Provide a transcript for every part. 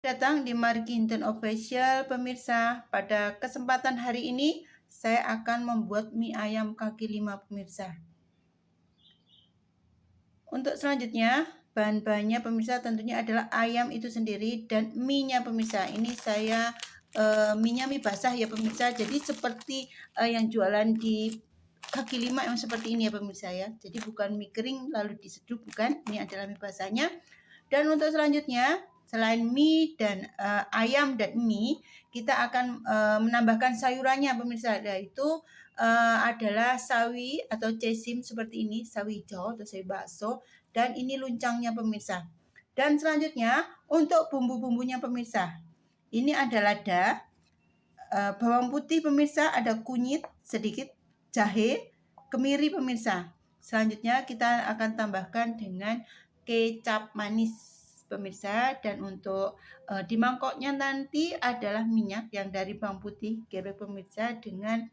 Datang di Marginton Official pemirsa. Pada kesempatan hari ini saya akan membuat mie ayam kaki 5 pemirsa. Untuk selanjutnya bahan-bahannya pemirsa tentunya adalah ayam itu sendiri dan mie-nya pemirsa. Ini saya mie-nya mie basah ya pemirsa. Jadi seperti yang jualan di kaki 5 yang seperti ini ya pemirsa ya. Jadi bukan mie kering lalu diseduh, bukan. Ini adalah mie basahnya. Dan untuk selanjutnya selain mie dan ayam dan mie, kita akan menambahkan sayurannya pemirsa, yaitu adalah sawi atau cesim seperti ini, sawi hijau atau sawi bakso, dan ini luncangnya pemirsa. Dan selanjutnya untuk bumbu-bumbunya pemirsa, ini ada lada, bawang putih pemirsa, ada kunyit sedikit, jahe, kemiri pemirsa. Selanjutnya kita akan tambahkan dengan kecap manis pemirsa, dan untuk di mangkoknya nanti adalah minyak yang dari bawang putih geprek pemirsa dengan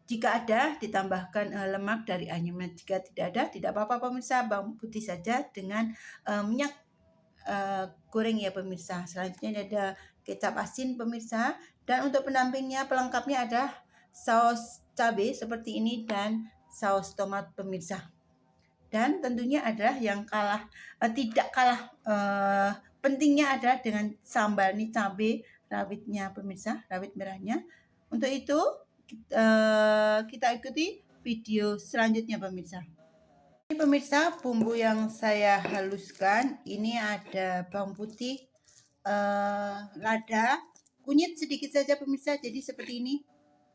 jika ada ditambahkan lemak dari ayamnya, jika tidak ada tidak apa-apa pemirsa, bawang putih saja dengan minyak goreng ya pemirsa. Selanjutnya ada kecap asin pemirsa, dan untuk pendampingnya pelengkapnya ada saus cabai seperti ini dan saus tomat pemirsa. Dan tentunya adalah yang tidak kalah pentingnya adalah dengan sambal nih, cabai rawitnya pemirsa, rawit merahnya. Untuk itu kita ikuti video selanjutnya pemirsa. Ini pemirsa bumbu yang saya haluskan, ini ada bawang putih, lada, kunyit sedikit saja pemirsa, jadi seperti ini.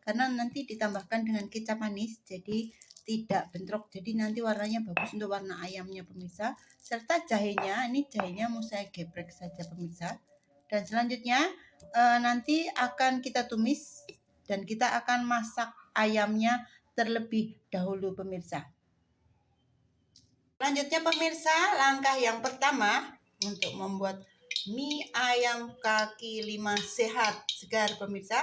Karena nanti ditambahkan dengan kecap manis, jadi tidak bentrok, jadi nanti warnanya bagus untuk warna ayamnya pemirsa. Serta jahenya, ini jahenya mau saya geprek saja pemirsa. Dan selanjutnya nanti akan kita tumis dan kita akan masak ayamnya terlebih dahulu pemirsa. Selanjutnya pemirsa, langkah yang pertama untuk membuat mie ayam kaki 5 sehat segar pemirsa.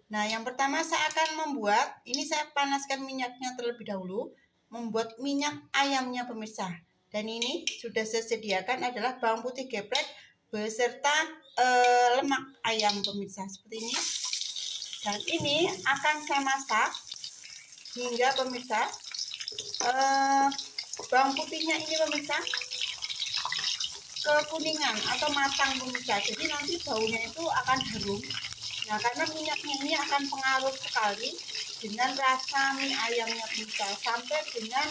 Nah, yang pertama saya akan membuat, ini saya panaskan minyaknya terlebih dahulu, membuat minyak ayamnya pemirsa. Dan ini sudah saya sediakan adalah bawang putih geprek beserta lemak ayam pemirsa seperti ini. Dan ini akan saya masak hingga pemirsa bawang putihnya ini pemirsa kekuningan atau matang pemirsa. Jadi nanti baunya itu akan harum. Nah, karena minyaknya ini akan pengaruh sekali dengan rasa mie ayamnya pemirsa, sampai dengan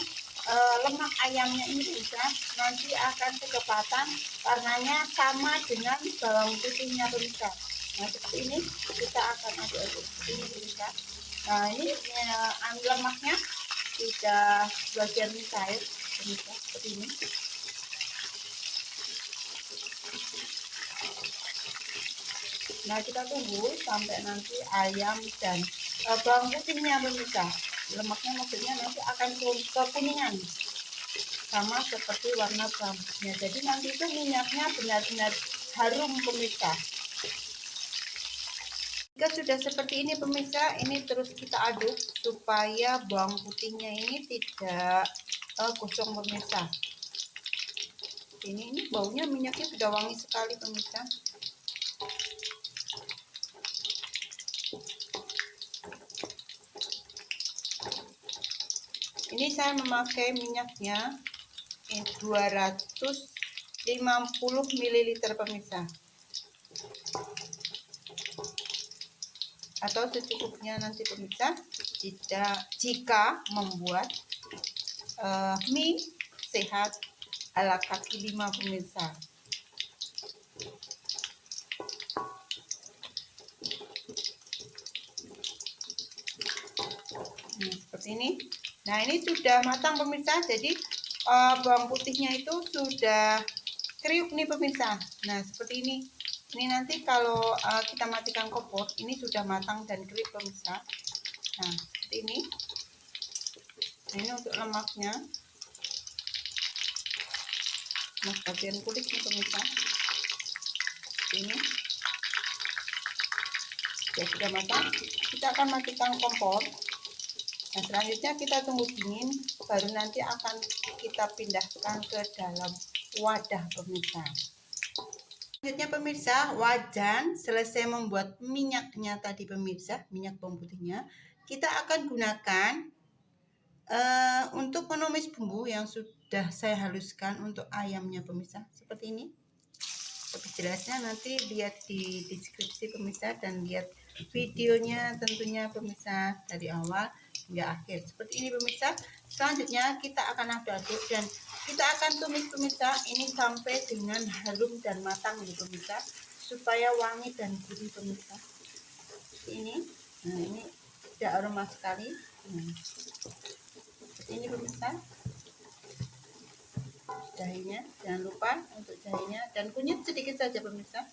lemak ayamnya ini pemirsa nanti akan ketepatan warnanya sama dengan bawang putihnya pemirsa. Nah, seperti ini kita akan aduk-aduk seperti ini pemirsa. Nah, ini lemaknya sudah bagian cair pemirsa seperti ini. Nah, kita tunggu sampai nanti ayam dan bawang putihnya pemirsa, lemaknya maksudnya nanti akan kekuningan sama seperti warna bawang putihnya. Jadi nanti itu minyaknya benar-benar harum pemirsa. Jika sudah seperti ini pemirsa, ini terus kita aduk supaya bawang putihnya ini tidak gosong pemirsa. Ini baunya minyaknya sudah wangi sekali pemirsa. Ini saya memakai minyaknya 250 ml pemirsa, atau secukupnya nanti pemirsa jika membuat mie sehat ala kaki 5 pemirsa. Seperti ini. Nah, ini sudah matang pemirsa, jadi bawang putihnya itu sudah kriuk nih pemirsa. Nah, seperti ini. Ini nanti kalau kita matikan kompor, ini sudah matang dan kriuk pemirsa. Nah, seperti ini. Nah, ini untuk lemaknya. Nah, bagian kulitnya pemirsa. Seperti ini. Ya, sudah matang. Kita akan matikan kompor. Nah, selanjutnya kita tunggu dingin, baru nanti akan kita pindahkan ke dalam wadah pemirsa. Selanjutnya pemirsa, wajan selesai membuat minyaknya tadi pemirsa, minyak bawang putihnya, kita akan gunakan untuk menumis bumbu yang sudah saya haluskan untuk ayamnya pemirsa. Seperti ini. Lebih jelasnya nanti lihat di deskripsi pemirsa dan lihat videonya tentunya pemirsa dari awal hingga akhir. Seperti ini pemirsa. Selanjutnya kita akan aduk-aduk dan kita akan tumis pemirsa ini sampai dengan harum dan matang ya pemirsa, supaya wangi dan gurih pemirsa. Seperti ini. Nah, ini sudah aroma sekali. Seperti ini pemirsa. Jahenya jangan lupa untuk jahenya dan kunyit sedikit saja pemirsa.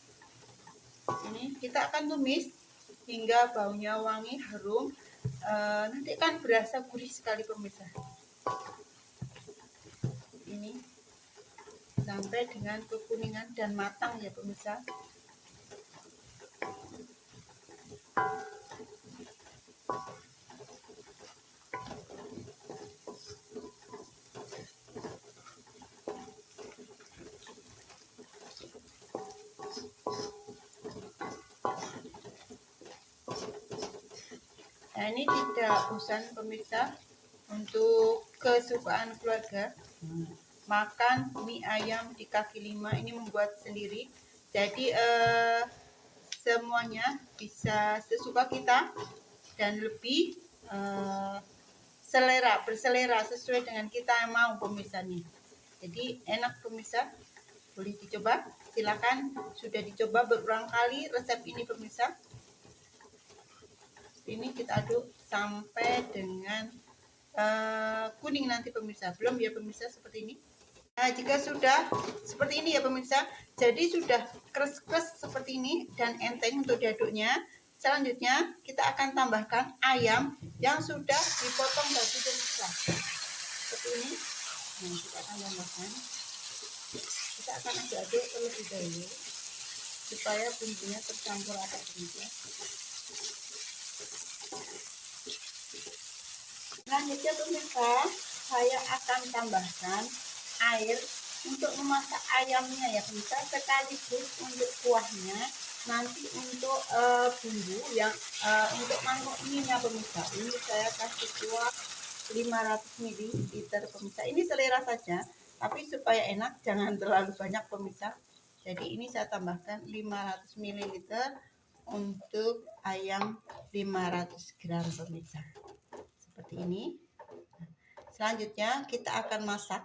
Ini kita akan tumis hingga baunya wangi, harum. Nanti kan berasa gurih sekali pemirsa. Ini sampai dengan kekuningan dan matang ya pemirsa. Nah, ini tidak bosan pemirsa, untuk kesukaan keluarga. Makan mie ayam di kaki lima ini membuat sendiri. Jadi semuanya bisa sesuka kita dan lebih berselera sesuai dengan kita yang mau pemirsa nih. Jadi enak pemirsa, boleh dicoba. Silakan, sudah dicoba berulang kali resep ini pemirsa. Ini kita aduk sampai dengan kuning nanti pemirsa. Belum ya pemirsa, seperti ini. Nah, jika sudah seperti ini ya pemirsa, jadi sudah keras-keras seperti ini dan enteng untuk diaduknya. Selanjutnya kita akan tambahkan ayam yang sudah dipotong tadi pemirsa. Seperti ini. Nah, kita akan tambahkan. Kita akan aduk-aduk terlebih dahulu supaya bumbunya tercampur rata pemirsa. Selanjutnya pemirsa, saya akan tambahkan air untuk memasak ayamnya ya pemirsa, sekaligus untuk kuahnya, nanti untuk bumbu yang untuk mangkok mie-nya pemirsa. Ini saya kasih kuah 500 ml pemirsa. Ini selera saja, tapi supaya enak jangan terlalu banyak pemirsa. Jadi ini saya tambahkan 500 ml untuk ayam 500 gram pemirsa. Seperti ini. Selanjutnya kita akan masak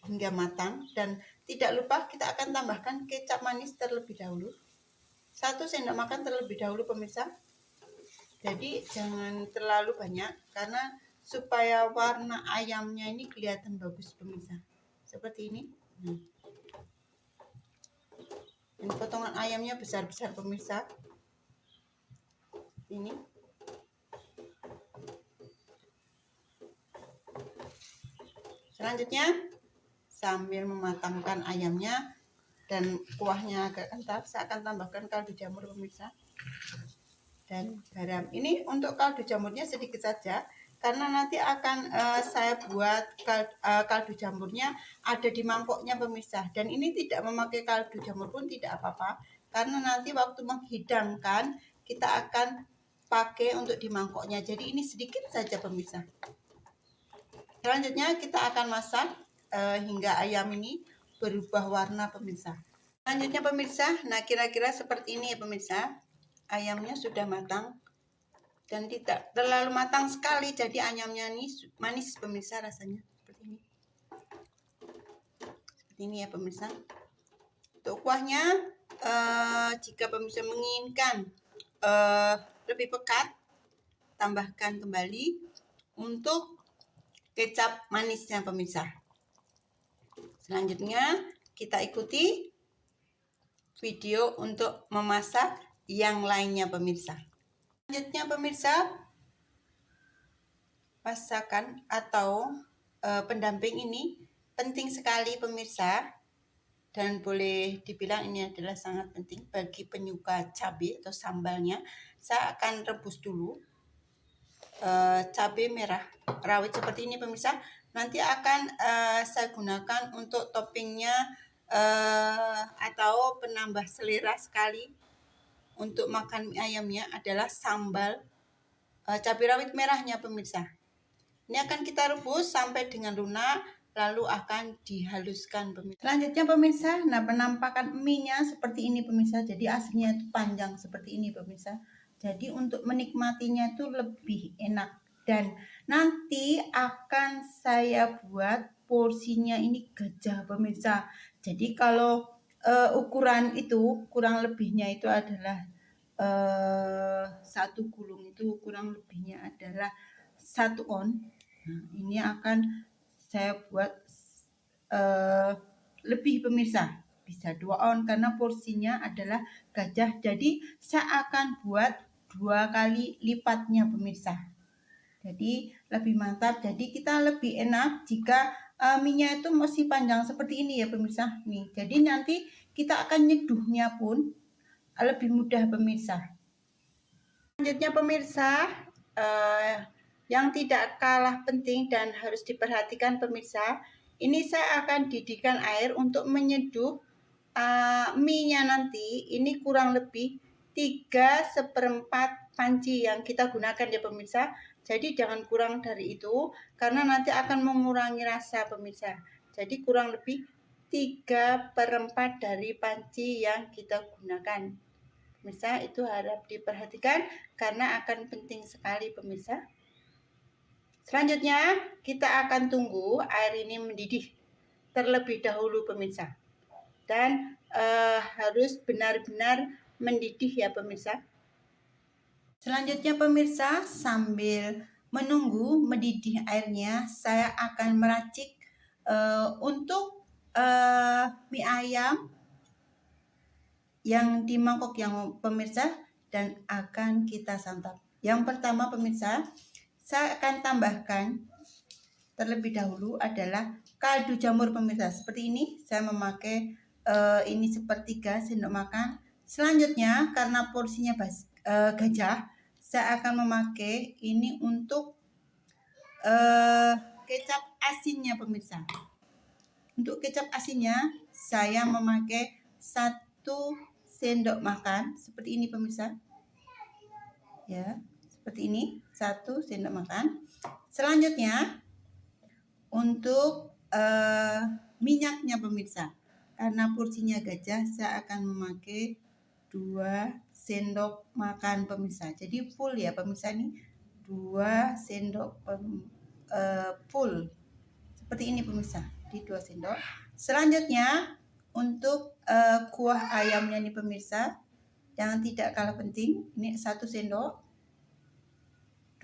hingga matang dan tidak lupa kita akan tambahkan kecap manis terlebih dahulu. 1 sendok makan terlebih dahulu pemirsa. Jadi jangan terlalu banyak karena supaya warna ayamnya ini kelihatan bagus pemirsa. Seperti ini. Ini potongan ayamnya besar-besar pemirsa. Ini. Selanjutnya sambil mematangkan ayamnya dan kuahnya agak kental, saya akan tambahkan kaldu jamur pemirsa dan garam. Ini untuk kaldu jamurnya sedikit saja karena nanti akan saya buat kaldu jamurnya ada di mangkoknya pemirsa, dan ini tidak memakai kaldu jamur pun tidak apa-apa karena nanti waktu menghidangkan kita akan pakai untuk di mangkoknya. Jadi ini sedikit saja pemirsa. Selanjutnya kita akan masak hingga ayam ini berubah warna pemirsa. Selanjutnya pemirsa, nah kira-kira seperti ini ya pemirsa. Ayamnya sudah matang dan tidak terlalu matang sekali, jadi ayamnya ini manis pemirsa rasanya. Seperti ini. Seperti ini ya pemirsa. Untuk kuahnya, jika pemirsa menginginkan lebih pekat, tambahkan kembali untuk kecap manisnya pemirsa. Selanjutnya kita ikuti video untuk memasak yang lainnya pemirsa. Selanjutnya pemirsa, masakan atau pendamping ini penting sekali pemirsa, dan boleh dibilang ini adalah sangat penting bagi penyuka cabai atau sambalnya. Saya akan rebus dulu cabai merah rawit seperti ini pemirsa. nanti akan saya gunakan untuk toppingnya atau penambah selera sekali untuk makan mie ayamnya adalah sambal cabai rawit merahnya pemirsa. Ini akan kita rebus sampai dengan lunak, lalu akan dihaluskan pemirsa. Selanjutnya pemirsa, nah penampakan mie-nya seperti ini pemirsa. Jadi aslinya itu panjang seperti ini pemirsa. Jadi untuk menikmatinya itu lebih enak. Dan nanti akan saya buat porsinya ini gajah pemirsa. Jadi kalau ukuran itu kurang lebihnya itu adalah satu gulung itu kurang lebihnya adalah 1 on. Nah, ini akan saya buat lebih pemirsa, bisa 2 on karena porsinya adalah gajah. Jadi saya akan buat 2 kali lipatnya pemirsa. Jadi lebih mantap. Jadi kita lebih enak jika mie-nya itu masih panjang seperti ini ya pemirsa. Nih, jadi nanti kita akan nyeduhnya pun lebih mudah pemirsa. Selanjutnya pemirsa, yang tidak kalah penting dan harus diperhatikan pemirsa, ini saya akan didihkan air untuk menyeduh mie-nya nanti. Ini kurang lebih 3/4 panci yang kita gunakan ya pemirsa. Jadi jangan kurang dari itu karena nanti akan mengurangi rasa pemirsa. Jadi kurang lebih 3/4 dari panci yang kita gunakan. Pemirsa, itu harap diperhatikan karena akan penting sekali pemirsa. Selanjutnya kita akan tunggu air ini mendidih terlebih dahulu pemirsa. Dan harus benar-benar mendidih ya pemirsa. Selanjutnya pemirsa, sambil menunggu mendidih airnya, saya akan meracik untuk mie ayam yang di mangkok yang pemirsa dan akan kita santap. Yang pertama pemirsa, saya akan tambahkan terlebih dahulu adalah kaldu jamur pemirsa. Seperti ini, saya memakai ini 1/3 sendok makan. Selanjutnya karena porsinya gajah, saya akan memakai ini untuk kecap asinnya pemirsa. Untuk kecap asinnya saya memakai 1 sendok makan seperti ini pemirsa. Ya, seperti ini 1 sendok makan. Selanjutnya untuk minyaknya pemirsa, karena porsinya gajah saya akan memakai 2 sendok makan pemirsa. Jadi full ya pemirsa, ini 2 sendok full seperti ini pemirsa, di 2 sendok. Selanjutnya untuk kuah ayamnya nih pemirsa, yang tidak kalah penting, ini 1 sendok,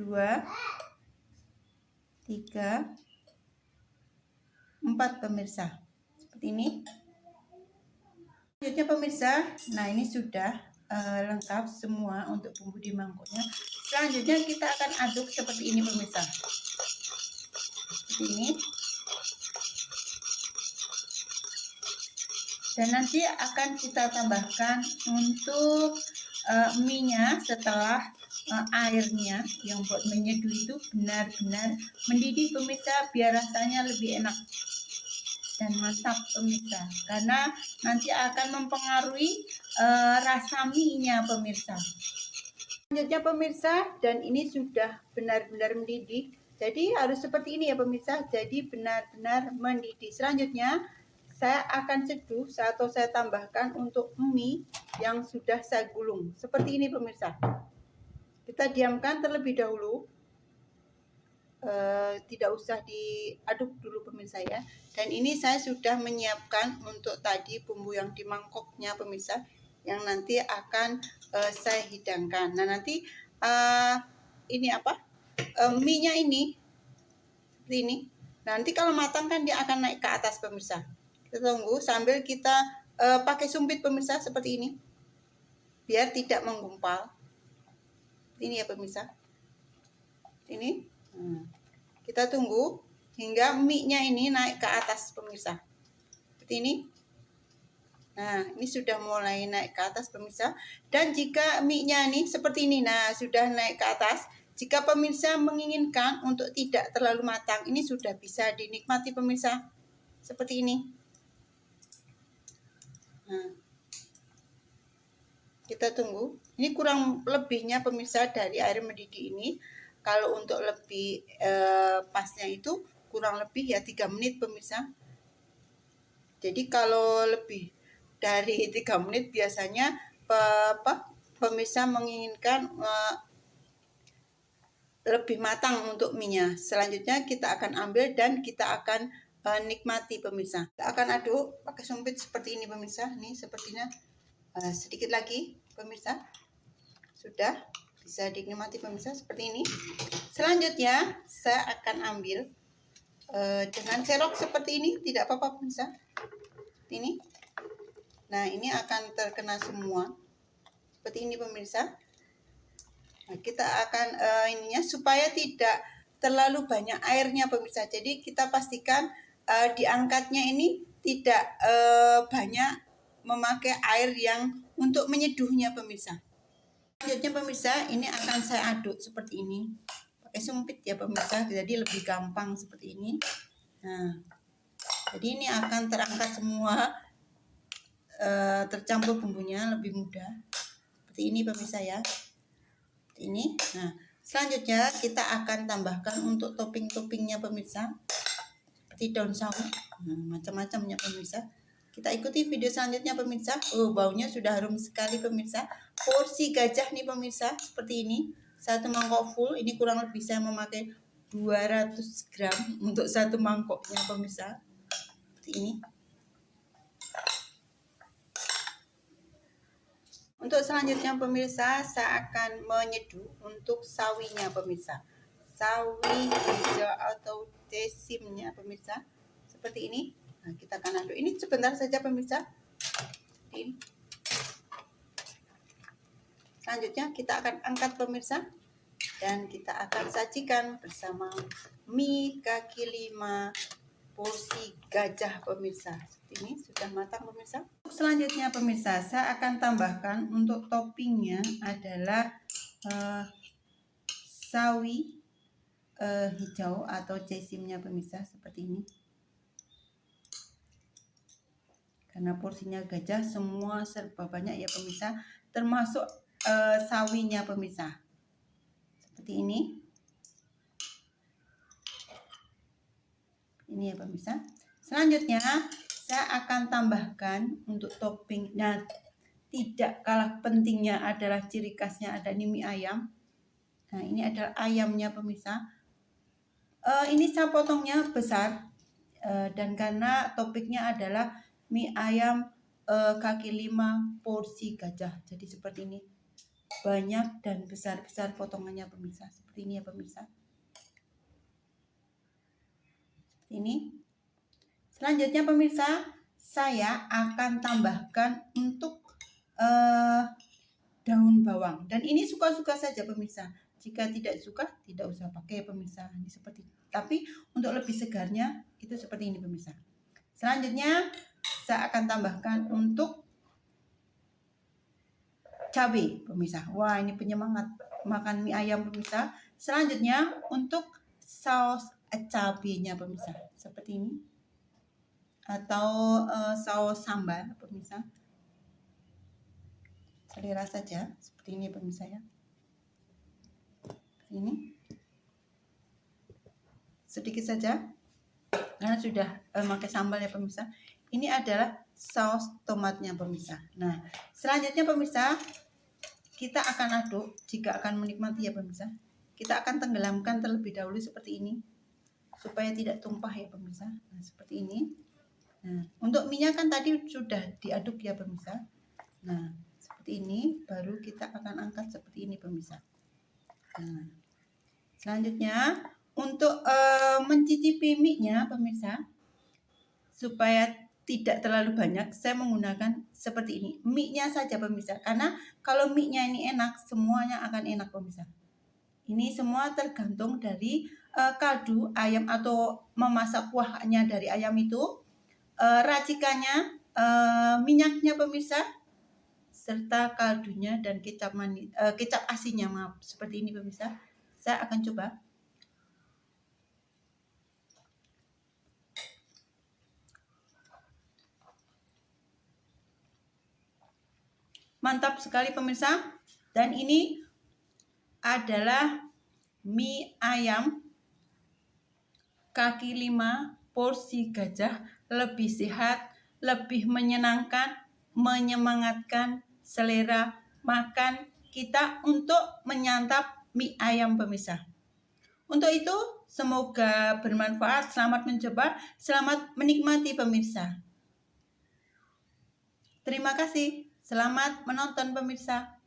2, 3, 4 pemirsa, seperti ini. Selanjutnya pemirsa, nah ini sudah lengkap semua untuk bumbu di mangkoknya. Selanjutnya kita akan aduk seperti ini pemirsa, seperti ini. Dan nanti akan kita tambahkan untuk mie-nya setelah airnya yang buat menyeduh itu benar-benar mendidih pemirsa, biar rasanya lebih enak dan mantap pemirsa, karena nanti akan mempengaruhi rasa mie-nya pemirsa. Selanjutnya pemirsa, dan ini sudah benar-benar mendidih, jadi harus seperti ini ya pemirsa, jadi benar-benar mendidih. Selanjutnya saya akan seduh atau saya tambahkan untuk mie yang sudah saya gulung seperti ini pemirsa. Kita diamkan terlebih dahulu, tidak usah diaduk dulu pemirsa ya. Dan ini saya sudah menyiapkan untuk tadi bumbu yang di mangkoknya pemirsa, yang nanti akan saya hidangkan. Nah nanti ini apa, mie-nya ini seperti ini. Nanti kalau matang kan dia akan naik ke atas pemirsa. Kita tunggu sambil kita pakai sumpit pemirsa seperti ini, biar tidak menggumpal. Ini ya pemirsa, ini. Kita tunggu hingga mie-nya ini naik ke atas pemirsa, seperti ini. Nah ini sudah mulai naik ke atas pemirsa. Dan jika mie-nya ini seperti ini, nah sudah naik ke atas, jika pemirsa menginginkan untuk tidak terlalu matang, ini sudah bisa dinikmati pemirsa. Seperti ini. Nah, kita tunggu. Ini kurang lebihnya pemirsa dari air mendidih ini. Kalau untuk lebih pasnya itu kurang lebih ya 3 menit pemirsa. Jadi kalau lebih dari 3 menit biasanya pemirsa menginginkan lebih matang untuk mie-nya. Selanjutnya kita akan ambil dan kita akan nikmati pemirsa. Kita akan aduk pakai sumpit seperti ini pemirsa. Nih sepertinya sedikit lagi pemirsa. Sudah bisa dinikmati pemirsa seperti ini. Selanjutnya saya akan ambil dengan serok seperti ini, tidak apa-apa pemirsa. Ini. Nah, ini akan terkena semua. Seperti ini pemirsa. Nah, kita akan ininya supaya tidak terlalu banyak airnya pemirsa. Jadi kita pastikan diangkatnya ini tidak banyak memakai air yang untuk menyeduhnya pemirsa. Selanjutnya pemirsa, ini akan saya aduk seperti ini. Pakai sumpit ya pemirsa, jadi lebih gampang seperti ini. Nah, jadi ini akan terangkat semua, tercampur bumbunya lebih mudah. Seperti ini pemirsa ya. Ini. Nah, selanjutnya kita akan tambahkan untuk topping-toppingnya pemirsa, seperti daun sawi, macam-macamnya pemirsa. Kita ikuti video selanjutnya pemirsa. Oh, baunya sudah harum sekali pemirsa. Porsi gajah nih pemirsa, seperti ini. 1 mangkok full, ini kurang lebih saya memakai 200 gram untuk 1 mangkoknya pemirsa. Seperti ini. Untuk selanjutnya pemirsa, saya akan menyeduh untuk sawinya pemirsa. Sawi hijau atau sesimnya pemirsa. Seperti ini. Nah, kita akan aduk. Ini sebentar saja pemirsa. Ini. Selanjutnya kita akan angkat pemirsa. Dan kita akan sajikan bersama mie kaki 5 porsi gajah pemirsa. Ini sudah matang pemirsa. Selanjutnya pemirsa, saya akan tambahkan untuk toppingnya adalah sawi hijau atau sesimnya pemirsa, seperti ini. Karena porsinya gajah semua serba banyak ya pemirsa, termasuk sawinya pemirsa. Seperti ini. Ini ya pemirsa. Selanjutnya saya akan tambahkan untuk toppingnya, tidak kalah pentingnya adalah ciri khasnya ada mie ayam. Nah, ini adalah ayamnya pemirsa. Ini saya potongnya besar dan karena topiknya adalah mie ayam kaki 5 porsi gajah. Jadi seperti ini. Banyak dan besar-besar potongannya pemirsa. Seperti ini ya pemirsa. Seperti ini. Selanjutnya pemirsa, saya akan tambahkan untuk daun bawang. Dan ini suka-suka saja pemirsa. Jika tidak suka, tidak usah pakai pemirsa. Ini seperti itu. Tapi untuk lebih segarnya itu seperti ini pemirsa. Selanjutnya saya akan tambahkan untuk cabai pemirsa. Wah, ini penyemangat makan mie ayam pemirsa. Selanjutnya untuk saus cabainya pemirsa. Seperti ini. Atau saus sambal pemirsa. Selera saja, seperti ini pemirsa ya. Ini sedikit saja karena sudah pakai sambal ya pemirsa. Ini adalah saus tomatnya pemirsa. Nah, selanjutnya pemirsa, kita akan aduk. Jika akan menikmati ya pemirsa, kita akan tenggelamkan terlebih dahulu seperti ini supaya tidak tumpah ya pemirsa. Nah, seperti ini. Nah, untuk minyak kan tadi sudah diaduk ya pemirsa. Nah, seperti ini baru kita akan angkat seperti ini pemirsa. Nah, selanjutnya untuk mencicipi mie-nya pemirsa, supaya tidak terlalu banyak, saya menggunakan seperti ini. Mie-nya saja pemirsa, karena kalau mie-nya ini enak, semuanya akan enak pemirsa. Ini semua tergantung dari kaldu ayam atau memasak kuahnya dari ayam itu, racikannya, minyaknya pemirsa, serta kaldunya dan kecap asinnya, maaf, seperti ini pemirsa. Saya akan coba. Mantap sekali pemirsa. Dan ini adalah mie ayam kaki 5 porsi gajah, lebih sehat, lebih menyenangkan, menyemangatkan selera makan kita untuk menyantap mie ayam pemirsa. Untuk itu, semoga bermanfaat. Selamat mencoba, selamat menikmati pemirsa. Terima kasih. Selamat menonton pemirsa.